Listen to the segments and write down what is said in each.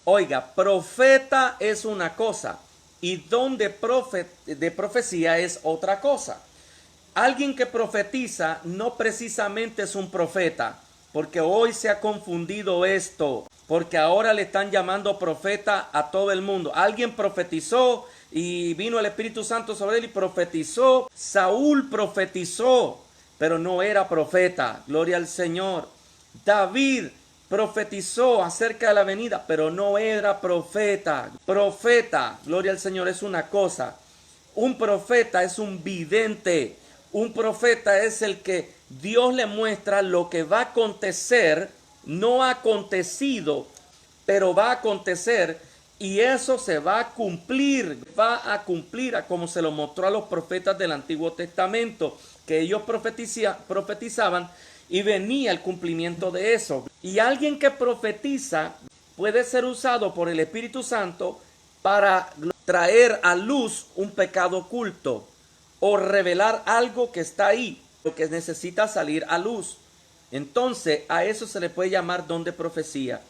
Oiga, profeta es una cosa y don de profecía es otra cosa. Alguien que profetiza no precisamente es un profeta, porque hoy se ha confundido esto, porque ahora le están llamando profeta a todo el mundo. Alguien profetizó y vino el Espíritu Santo sobre él y profetizó. Saúl profetizó, pero no era profeta. Gloria al Señor. David profetizó acerca de la venida, pero no era profeta. Profeta, gloria al Señor, es una cosa. Un profeta es un vidente. Un profeta es el que Dios le muestra lo que va a acontecer, no ha acontecido, pero va a acontecer, y eso se va a cumplir como se lo mostró a los profetas del Antiguo Testamento, que ellos profetizaban y venía el cumplimiento de eso. Y alguien que profetiza puede ser usado por el Espíritu Santo para traer a luz un pecado oculto o revelar algo que está ahí, lo que necesita salir a luz. Entonces a eso se le puede llamar don de profecía.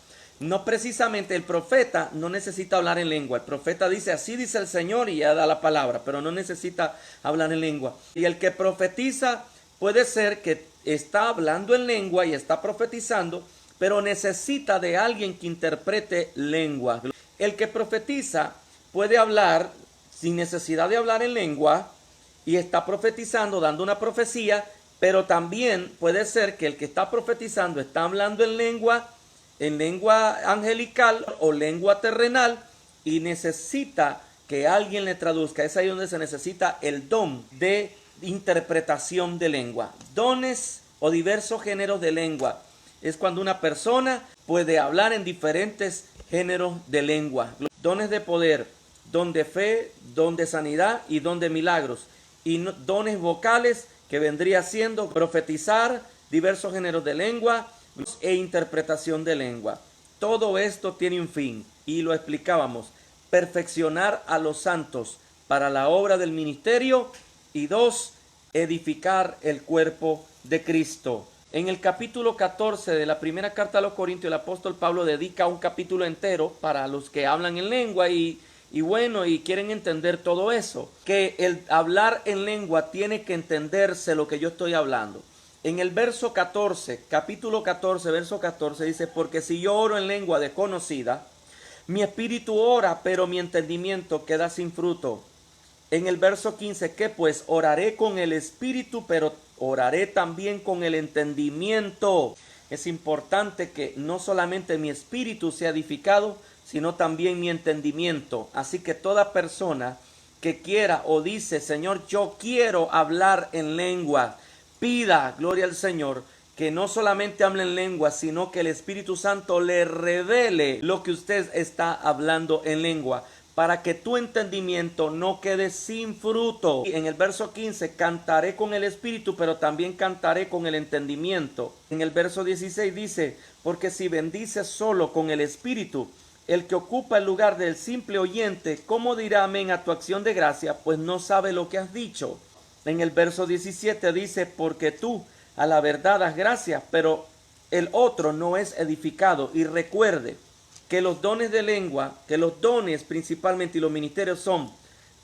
No precisamente el profeta no necesita hablar en lengua. El profeta dice, así dice el Señor, y ya da la palabra, pero no necesita hablar en lengua. Y el que profetiza puede ser que está hablando en lengua y está profetizando, pero necesita de alguien que interprete lengua. El que profetiza puede hablar sin necesidad de hablar en lengua y está profetizando, dando una profecía, pero también puede ser que el que está profetizando está hablando en lengua angelical o lengua terrenal y necesita que alguien le traduzca. Es ahí donde se necesita el don de interpretación de lengua. Dones o diversos géneros de lengua es cuando una persona puede hablar en diferentes géneros de lengua. Dones de poder, don de fe, don de sanidad y don de milagros. Y dones vocales que vendría siendo profetizar, diversos géneros de lengua e interpretación de lengua. Todo esto tiene un fin y lo explicábamos: perfeccionar a los santos para la obra del ministerio, y 2, edificar el cuerpo de Cristo. En el capítulo 14 de la primera carta a los Corintios, el apóstol Pablo dedica un capítulo entero para los que hablan en lengua y quieren entender todo eso, que el hablar en lengua tiene que entenderse lo que yo estoy hablando. En el verso 14, capítulo 14, verso 14 dice, porque si yo oro en lengua desconocida, mi espíritu ora, pero mi entendimiento queda sin fruto. En el verso 15, ¿qué pues? Oraré con el espíritu, pero oraré también con el entendimiento. Es importante que no solamente mi espíritu sea edificado, sino también mi entendimiento. Así que toda persona que quiera o dice, Señor, yo quiero hablar en lengua, pida, gloria al Señor, que no solamente hable en lengua, sino que el Espíritu Santo le revele lo que usted está hablando en lengua, para que tu entendimiento no quede sin fruto. Y en el verso 15, cantaré con el Espíritu, pero también cantaré con el entendimiento. En el verso 16 dice, porque si bendices solo con el Espíritu, el que ocupa el lugar del simple oyente, ¿cómo dirá amén a tu acción de gracia? Pues no sabe lo que has dicho. En el verso 17 dice, porque tú a la verdad das gracias, pero el otro no es edificado. Y recuerde que los dones de lengua, que los dones principalmente y los ministerios son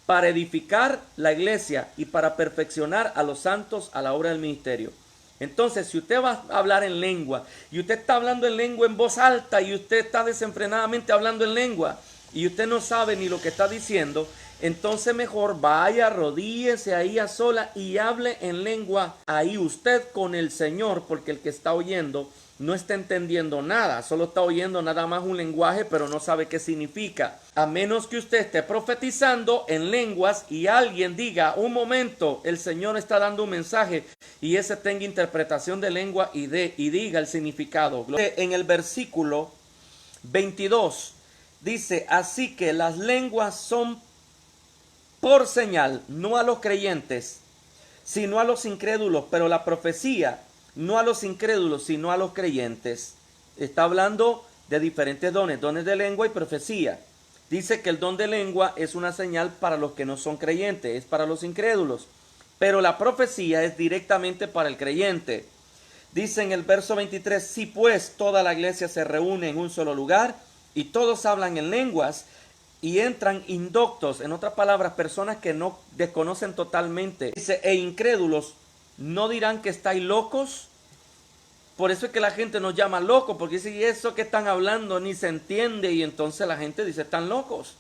para edificar la iglesia y para perfeccionar a los santos a la obra del ministerio. Entonces, si usted va a hablar en lengua y usted está hablando en lengua en voz alta y usted está desenfrenadamente hablando en lengua y usted no sabe ni lo que está diciendo, entonces mejor vaya, arrodíllese ahí a sola y hable en lengua ahí usted con el Señor, porque el que está oyendo no está entendiendo nada, solo está oyendo nada más un lenguaje, pero no sabe qué significa. A menos que usted esté profetizando en lenguas y alguien diga, un momento, el Señor está dando un mensaje, y ese tenga interpretación de lengua y diga el significado. En el versículo 22 dice, así que las lenguas son por señal, no a los creyentes, sino a los incrédulos, pero la profecía no a los incrédulos, sino a los creyentes. Está hablando de diferentes dones, dones de lengua y profecía. Dice que el don de lengua es una señal para los que no son creyentes, es para los incrédulos, pero la profecía es directamente para el creyente. Dice en el verso 23, si pues toda la iglesia se reúne en un solo lugar y todos hablan en lenguas y entran indoctos, en otras palabras, personas que no desconocen totalmente. Dice, e incrédulos, ¿no dirán que estáis locos? Por eso es que la gente nos llama locos, porque dice, y eso que están hablando ni se entiende, y entonces la gente dice, están locos.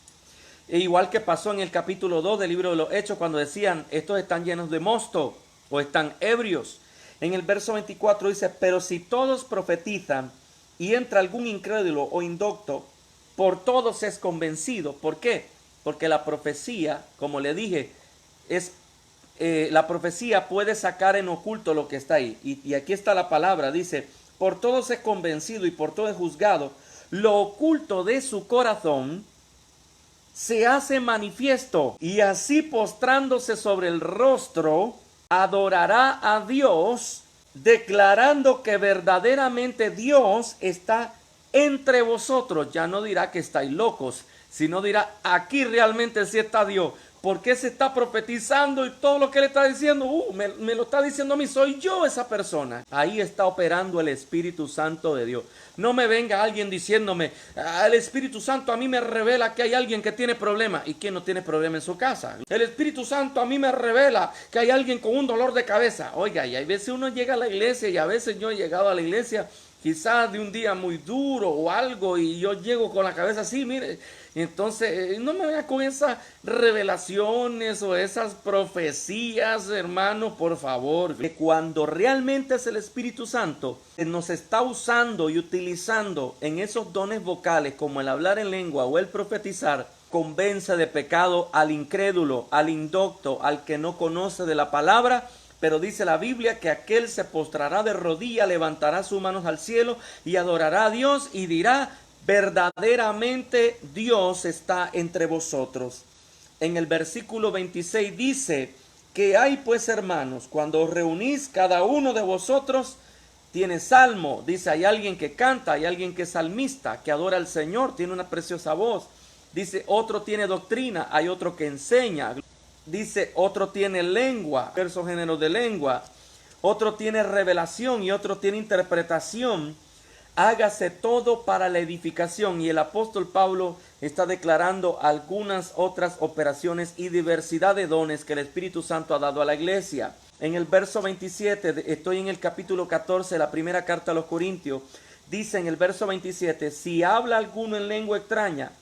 E igual que pasó en el capítulo 2 del libro de los Hechos, cuando decían, estos están llenos de mosto, o están ebrios. En el verso 24 dice, pero si todos profetizan, y entra algún incrédulo o indocto, por todos es convencido. ¿Por qué? Porque la profecía, como le dije, la profecía puede sacar en oculto lo que está ahí. Y aquí está la palabra, dice, por todos es convencido y por todo es juzgado. Lo oculto de su corazón se hace manifiesto, y así postrándose sobre el rostro, adorará a Dios, declarando que verdaderamente Dios está entre vosotros. Ya no dirá que estáis locos, sino dirá, aquí realmente sí está Dios. ¿Por qué se está profetizando y todo lo que le está diciendo? Me lo está diciendo a mí, soy yo esa persona. Ahí está operando el Espíritu Santo de Dios. No me venga alguien diciéndome, el Espíritu Santo a mí me revela que hay alguien que tiene problemas. ¿Y quién no tiene problema en su casa? El Espíritu Santo a mí me revela que hay alguien con un dolor de cabeza. Oiga, y hay veces uno llega a la iglesia, y a veces yo he llegado a la iglesia quizás de un día muy duro o algo, y yo llego con la cabeza así, mire. Entonces, no me venga con esas revelaciones o esas profecías, hermano, por favor. Que cuando realmente es el Espíritu Santo, nos está usando y utilizando en esos dones vocales, como el hablar en lengua o el profetizar, convence de pecado al incrédulo, al indocto, al que no conoce de la palabra. Pero dice la Biblia que aquel se postrará de rodillas, levantará sus manos al cielo y adorará a Dios y dirá, verdaderamente Dios está entre vosotros. En el versículo 26 dice, que hay pues, hermanos, cuando os reunís, cada uno de vosotros tiene salmo. Dice, hay alguien que canta, hay alguien que es salmista, que adora al Señor, tiene una preciosa voz. Dice, otro tiene doctrina, hay otro que enseña. Dice, otro tiene lengua, diversos géneros de lengua. Otro tiene revelación y otro tiene interpretación. Hágase todo para la edificación. Y el apóstol Pablo está declarando algunas otras operaciones y diversidad de dones que el Espíritu Santo ha dado a la iglesia. En el verso 27, estoy en el capítulo 14 de la primera carta a los Corintios, dice en el verso 27, si habla alguno en lengua extraña,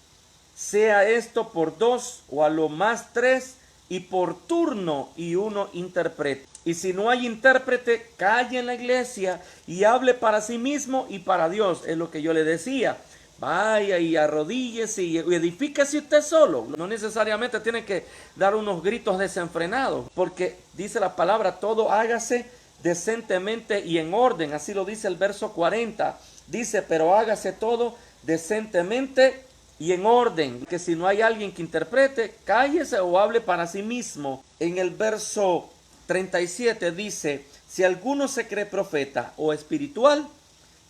sea esto por dos o a lo más tres, y por turno, y uno interprete. Y si no hay intérprete, calle en la iglesia y hable para sí mismo y para Dios. Es lo que yo le decía. Vaya y arrodíllese y edifíquese usted solo. No necesariamente tiene que dar unos gritos desenfrenados, porque dice la palabra, todo hágase decentemente y en orden. Así lo dice el verso 40. Dice, pero hágase todo decentemente y en orden, que si no hay alguien que interprete, cállese o hable para sí mismo. En el verso 37 dice, si alguno se cree profeta o espiritual,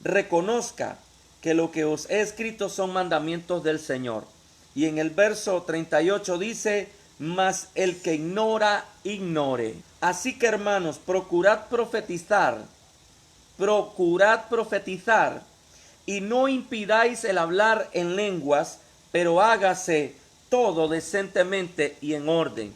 reconozca que lo que os he escrito son mandamientos del Señor. Y en el verso 38 dice, mas el que ignora, ignore. Así que, hermanos, procurad profetizar, y no impidáis el hablar en lenguas, pero hágase todo decentemente y en orden.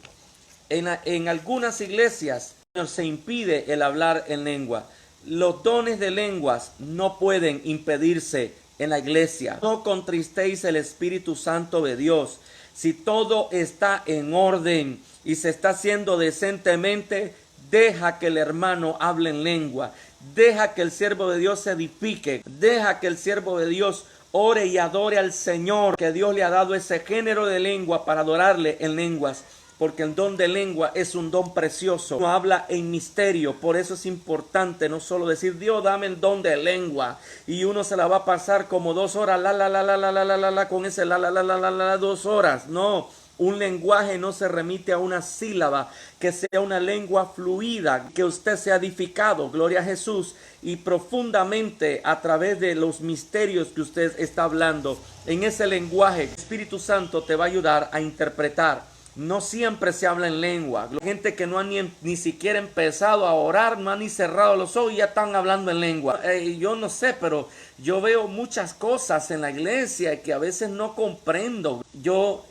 En algunas iglesias se impide el hablar en lengua. Los dones de lenguas no pueden impedirse en la iglesia. No contristéis el Espíritu Santo de Dios. Si todo está en orden y se está haciendo decentemente, deja que el hermano hable en lengua. Deja que el siervo de Dios se edifique. Deja que el siervo de Dios ore y adore al Señor, que Dios le ha dado ese género de lengua para adorarle en lenguas. Porque el don de lengua es un don precioso. Uno habla en misterio. Por eso es importante no solo decir, Dios, dame el don de lengua. Y uno se la va a pasar como 2 horas, con ese 2 horas. No. Un lenguaje no se remite a una sílaba, que sea una lengua fluida, que usted sea edificado, gloria a Jesús, y profundamente a través de los misterios que usted está hablando. En ese lenguaje, el Espíritu Santo te va a ayudar a interpretar. No siempre se habla en lengua. Gente que no ha ni siquiera empezado a orar, no ha ni cerrado los ojos y ya están hablando en lengua. Yo no sé, pero yo veo muchas cosas en la iglesia que a veces no comprendo.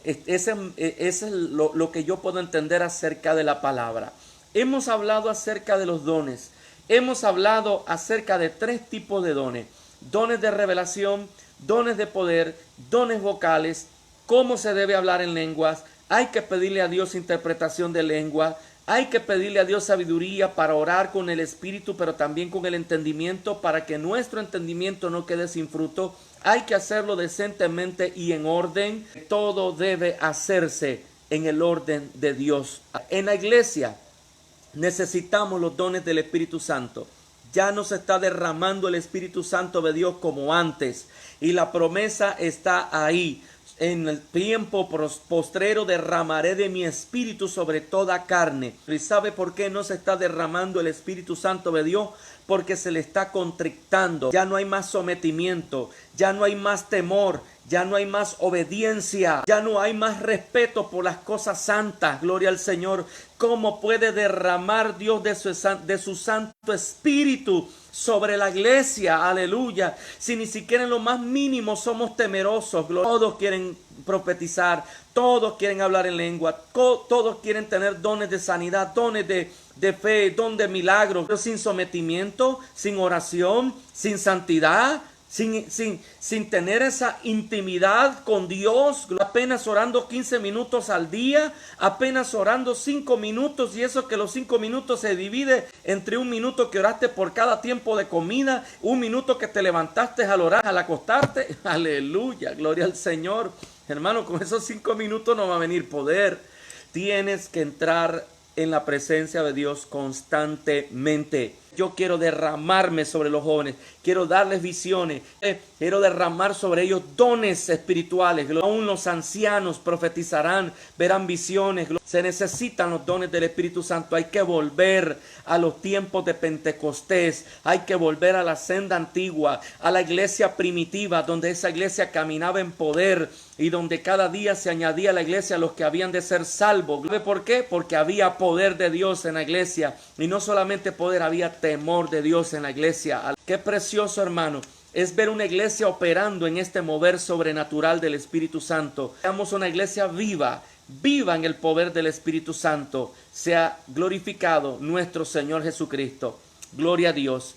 Ese es lo que yo puedo entender acerca de la palabra. Hemos hablado acerca de los dones. Hemos hablado acerca de 3 tipos de dones. Dones de revelación, dones de poder, dones vocales, cómo se debe hablar en lenguas. Hay que pedirle a Dios interpretación de lengua. Hay que pedirle a Dios sabiduría para orar con el espíritu, pero también con el entendimiento, para que nuestro entendimiento no quede sin fruto. Hay que hacerlo decentemente y en orden. Todo debe hacerse en el orden de Dios. En la iglesia necesitamos los dones del Espíritu Santo. Ya no se está derramando el Espíritu Santo de Dios como antes. Y la promesa está ahí. En el tiempo postrero derramaré de mi espíritu sobre toda carne. ¿Y sabe por qué no se está derramando el Espíritu Santo de Dios? Porque se le está contrictando. Ya no hay más sometimiento, ya no hay más temor, ya no hay más obediencia, ya no hay más respeto por las cosas santas. Gloria al Señor. ¿Cómo puede derramar Dios de su Santo Espíritu sobre la iglesia? Aleluya. Si ni siquiera en lo más mínimo somos temerosos. Todos quieren profetizar, todos quieren hablar en lengua, todos quieren tener dones de sanidad, dones de fe, don de milagros, pero sin sometimiento, sin oración, sin santidad, sin tener esa intimidad con Dios, apenas orando 15 minutos al día, apenas orando 5 minutos, y eso que los 5 minutos se divide entre 1 minuto que oraste por cada tiempo de comida, 1 minuto que te levantaste al orar, al acostarte. Aleluya, gloria al Señor. Hermano, con esos 5 minutos no va a venir poder. Tienes que entrar en la presencia de Dios constantemente. Yo quiero derramarme sobre los jóvenes, quiero darles visiones, quiero derramar sobre ellos dones espirituales. Aún los ancianos profetizarán, verán visiones. Se necesitan los dones del Espíritu Santo. Hay que volver a los tiempos de Pentecostés, hay que volver a la senda antigua, a la iglesia primitiva, donde esa iglesia caminaba en poder y donde cada día se añadía a la iglesia los que habían de ser salvos. ¿Sabe por qué? Porque había poder de Dios en la iglesia, y no solamente poder, había temor de Dios en la iglesia. Qué precioso, hermano, es ver una iglesia operando en este mover sobrenatural del Espíritu Santo. Seamos una iglesia viva en el poder del Espíritu Santo. Sea glorificado nuestro Señor Jesucristo. Gloria a Dios.